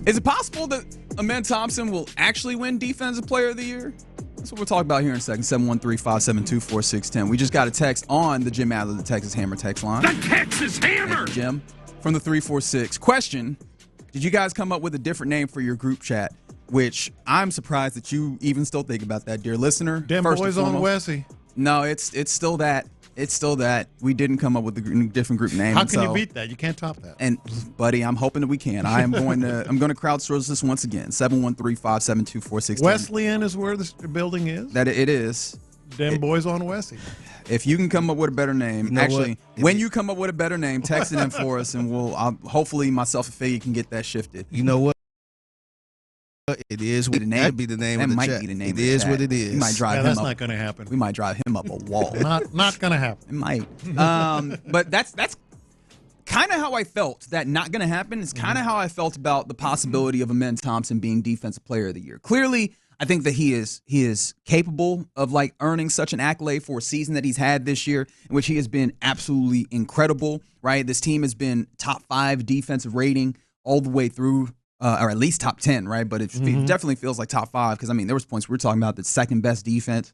Is it possible that Amen Thompson will actually win Defensive Player of the Year? That's what we'll talk about here in a second. 713-572-4610. We just got a text on the Jim Adler, the Texas Hammer text line. The Texas Hammer! Jim, from the 346. Question, did you guys come up with a different name for your group chat? Which I'm surprised that you even still think about that, dear listener. Dem Boys on Wessie. No, it's still that. It's still that. We didn't come up with a different group name. How can you beat that? You can't top that. And buddy, I'm hoping that we can. I'm going to crowdsource this once again. 713-572-4610. Wesleyan is where the building is. That it is. Dem Boys on Wessie. If you can come up with a better name, when you come up with a better name, text it in for us, and hopefully myself and Figgy can get that shifted. You know what? It is what it be the name of the chat. Be the name it is what it is. We might drive him that's up. not going to happen. We might drive him up a wall. not going to happen. It might. But that's kind of how I felt. That not going to happen. It's kind of how I felt about the possibility of Amen Thompson being Defensive Player of the Year. Clearly, I think that he is capable of like earning such an accolade for a season that he's had this year, in which he has been absolutely incredible. Right, this team has been top 5 defensive rating all the way through. Or at least top 10, right? But it definitely feels like top 5 because, I mean, there was points we were talking about the second best defense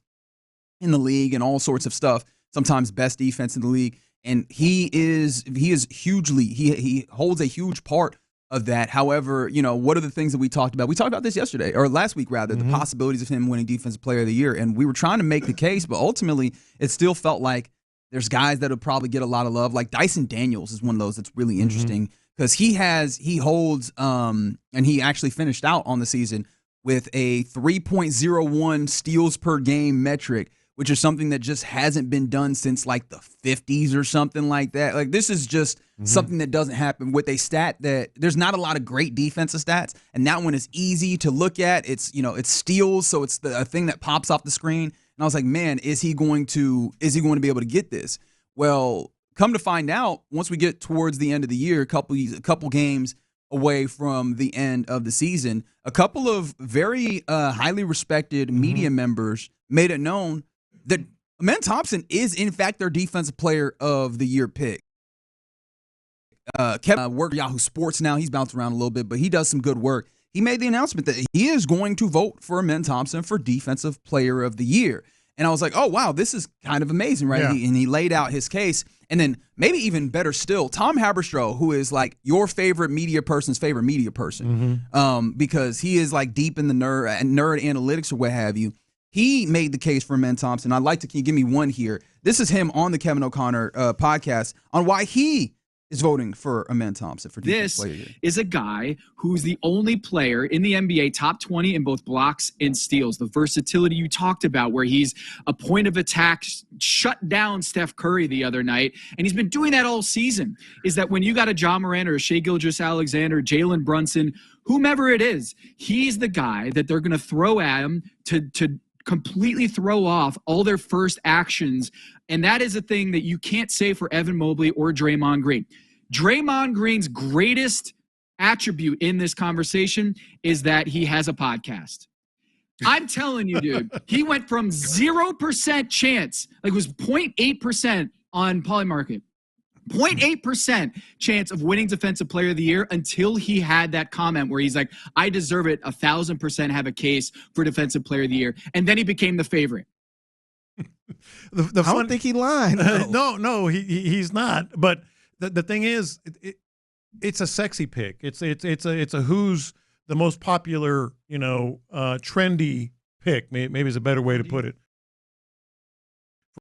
in the league and all sorts of stuff, sometimes best defense in the league. And he is hugely, he holds a huge part of that. However, you know, what are the things that we talked about? We talked about this yesterday, or last week rather, the possibilities of him winning Defensive Player of the Year. And we were trying to make the case, but ultimately it still felt like there's guys that will probably get a lot of love. Like Dyson Daniels is one of those that's really interesting. Because he holds, and he actually finished out on the season with a 3.01 steals per game metric, which is something that just hasn't been done since like the 50s or something like that. Like this is just something that doesn't happen with a stat that there's not a lot of great defensive stats, and that one is easy to look at. It's it's steals, so it's a thing that pops off the screen. And I was like, man, is he going to be able to get this? Well, come to find out, once we get towards the end of the year, a couple games away from the end of the season, a couple of very highly respected media members made it known that Amen Thompson is, in fact, their Defensive Player of the Year pick. Kevin works at Yahoo Sports now. He's bounced around a little bit, but he does some good work. He made the announcement that he is going to vote for Amen Thompson for Defensive Player of the Year. And I was like, oh, wow, this is kind of amazing, right? Yeah. And he laid out his case. And then maybe even better still, Tom Haberstroh, who is like your favorite media person's favorite media person, because he is like deep in the nerd analytics or what have you. He made the case for Amen Thompson. I'd like to, can you give me one here? This is him on the Kevin O'Connor podcast on why he is voting for Amen Thompson for Defensive Player of the Year. This is a guy who's the only player in the NBA top 20 in both blocks and steals. The versatility you talked about, where he's a point of attack, shut down Steph Curry the other night, and he's been doing that all season, is that when you got a Ja Morant or a Shai Gilgeous-Alexander, Jalen Brunson, whomever it is, he's the guy that they're going to throw at him to completely throw off all their first actions. And that is a thing that you can't say for Evan Mobley or Draymond Green. Draymond Green's greatest attribute in this conversation is that he has a podcast. I'm telling you, dude, he went from 0% chance, like it was 0.8% on Polymarket, 0.8% chance of winning Defensive Player of the Year until he had that comment where he's like, I deserve it, 1,000% have a case for Defensive Player of the Year. And then he became the favorite. I don't think he lied. No, he's not. But the thing is, it's a sexy pick. It's a who's the most popular, trendy pick. Maybe is a better way to put it.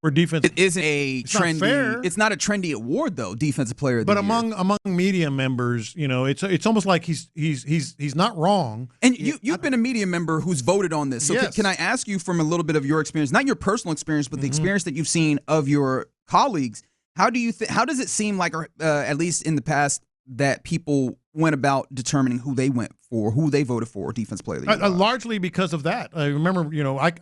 For defense, it isn't a trendy. It's not a trendy award though. Defensive Player of the Year. But among media members, it's almost like he's not wrong. And you've been a media member who's voted on this. So yes. Can I ask you from a little bit of your experience, not your personal experience, but the experience that you've seen of your colleagues? How does it seem like, at least in the past, that people went about determining who they voted for Defensive Player of the Year? Largely because of that. I remember,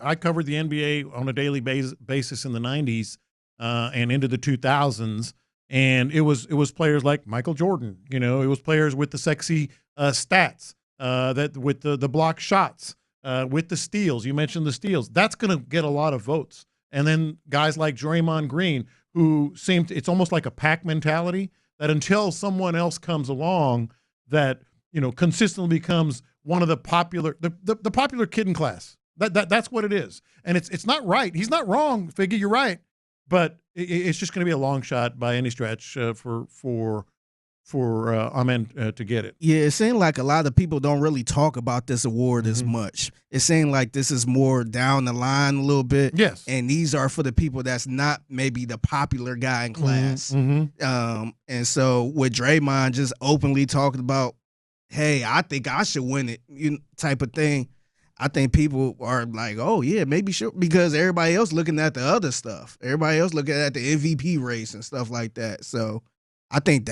I covered the NBA on a daily basis in the 90s and into the 2000s, and it was players like Michael Jordan. It was players with the sexy stats, that with the block shots, with the steals. You mentioned the steals. That's going to get a lot of votes. And then guys like Draymond Green, who it's almost like a pack mentality, that until someone else comes along that consistently becomes one of the popular the popular kid in class. That's what it is, and it's not right. He's not wrong, Figgy. You're right, but it's just going to be a long shot by any stretch for Amen to get it. Yeah, it seemed like a lot of people don't really talk about this award as much. It seemed like this is more down the line a little bit. Yes. And these are for the people that's not maybe the popular guy in class. And so with Draymond just openly talking about, hey, I think I should win it, type of thing, I think people are like, oh, yeah, maybe sure, because everybody else looking at the other stuff. Everybody else looking at the MVP race and stuff like that. So I think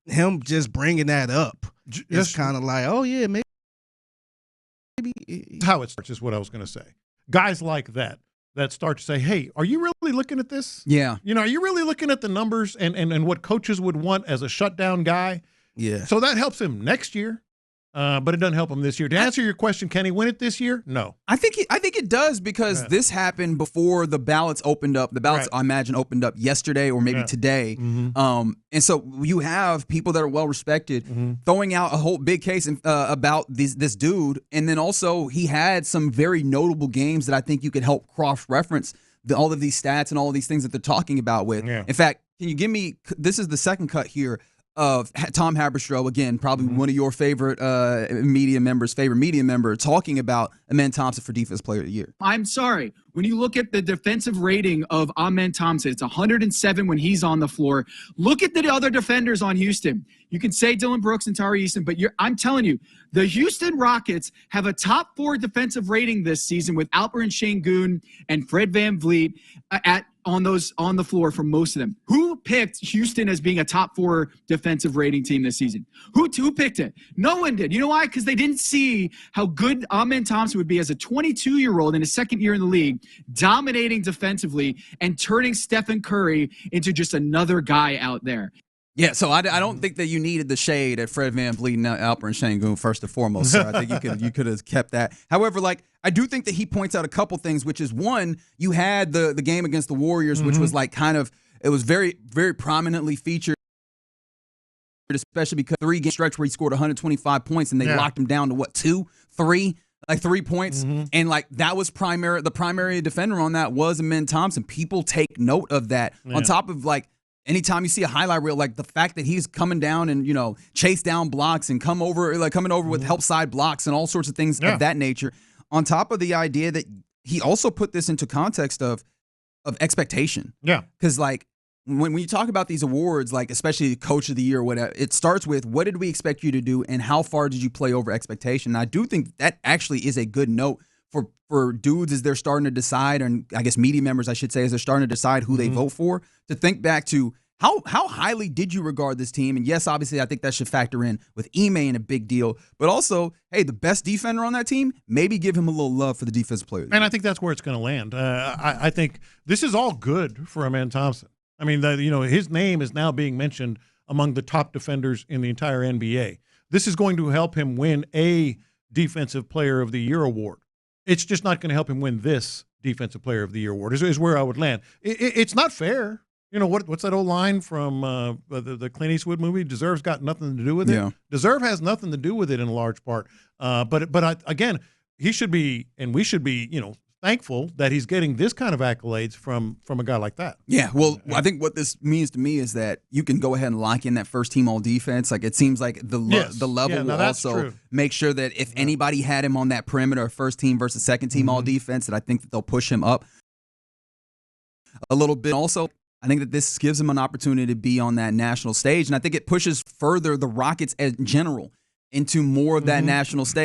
him just bringing that up is kind of like, oh, yeah, maybe. How it starts is what I was going to say. Guys like that start to say, hey, are you really looking at this? Yeah. Are you really looking at the numbers and what coaches would want as a shutdown guy? Yeah. So that helps him next year. But it doesn't help him this year. To answer your question, can he win it this year? No. I think it does because this happened before the ballots opened up. The ballots, I imagine, opened up yesterday or maybe today. And so you have people that are well respected throwing out a whole big case about this dude, and then also he had some very notable games that I think you could help cross reference all of these stats and all of these things that they're talking about with. Yeah. In fact, can you give me? This is the second cut here of Tom Haberstroh, again, probably one of your favorite media members, talking about Amen Thompson for Defensive Player of the Year. I'm sorry. When you look at the defensive rating of Amen Thompson, it's 107 when he's on the floor. Look at the other defenders on Houston. You can say Dylan Brooks and Tari Eason, but I'm telling you, the Houston Rockets have a top 4 defensive rating this season with Alperen Sengun and Fred VanVleet on the floor for most of them. Who picked Houston as being a top 4 defensive rating team this season? Who picked it? No one did. You know why? Because they didn't see how good Amen Thompson would be as a 22-year-old in his second year in the league, dominating defensively and turning Stephen Curry into just another guy out there. Yeah, so I don't think that you needed the shade at Fred VanVleet and Alperen Sengun first and foremost. So I think you could have kept that. However, I do think that he points out a couple things, which is one, you had the game against the Warriors, which was it was very, very prominently featured, especially because 3-game stretch where he scored 125 points and they locked him down to 2, 3. 3 points, and that was the primary defender on that was Amen Thompson. People take note of that. On top of anytime you see a highlight reel, the fact that he's coming down and chase down blocks and coming over with help side blocks and all sorts of things of that nature. On top of the idea that he also put this into context of expectation. Yeah, because when you talk about these awards, especially Coach of the Year or whatever, it starts with what did we expect you to do and how far did you play over expectation. And I do think that actually is a good note for dudes as they're starting to decide, and I guess media members, I should say, as they're starting to decide who they vote for, to think back to how highly did you regard this team? And yes, obviously, I think that should factor in with Ime and a big deal, but also, hey, the best defender on that team, maybe give him a little love for the defensive player. And I think that's where it's going to land. I think this is all good for Amen Thompson. I mean, his name is now being mentioned among the top defenders in the entire NBA. This is going to help him win a Defensive Player of the Year award. It's just not going to help him win this Defensive Player of the Year award, is where I would land. It's not fair. What's that old line from the Clint Eastwood movie? Deserve's got nothing to do with it. Yeah. Deserve has nothing to do with it in a large part. But again, he should be, and we should be, thankful that he's getting this kind of accolades from a guy like that. Yeah, well, I think what this means to me is that you can go ahead and lock in that first team all defense. It seems like the level will also make sure that if anybody had him on that perimeter, first team versus second team all defense, that I think that they'll push him up a little bit. Also, I think that this gives him an opportunity to be on that national stage, and I think it pushes further the Rockets in general into more of that national stage.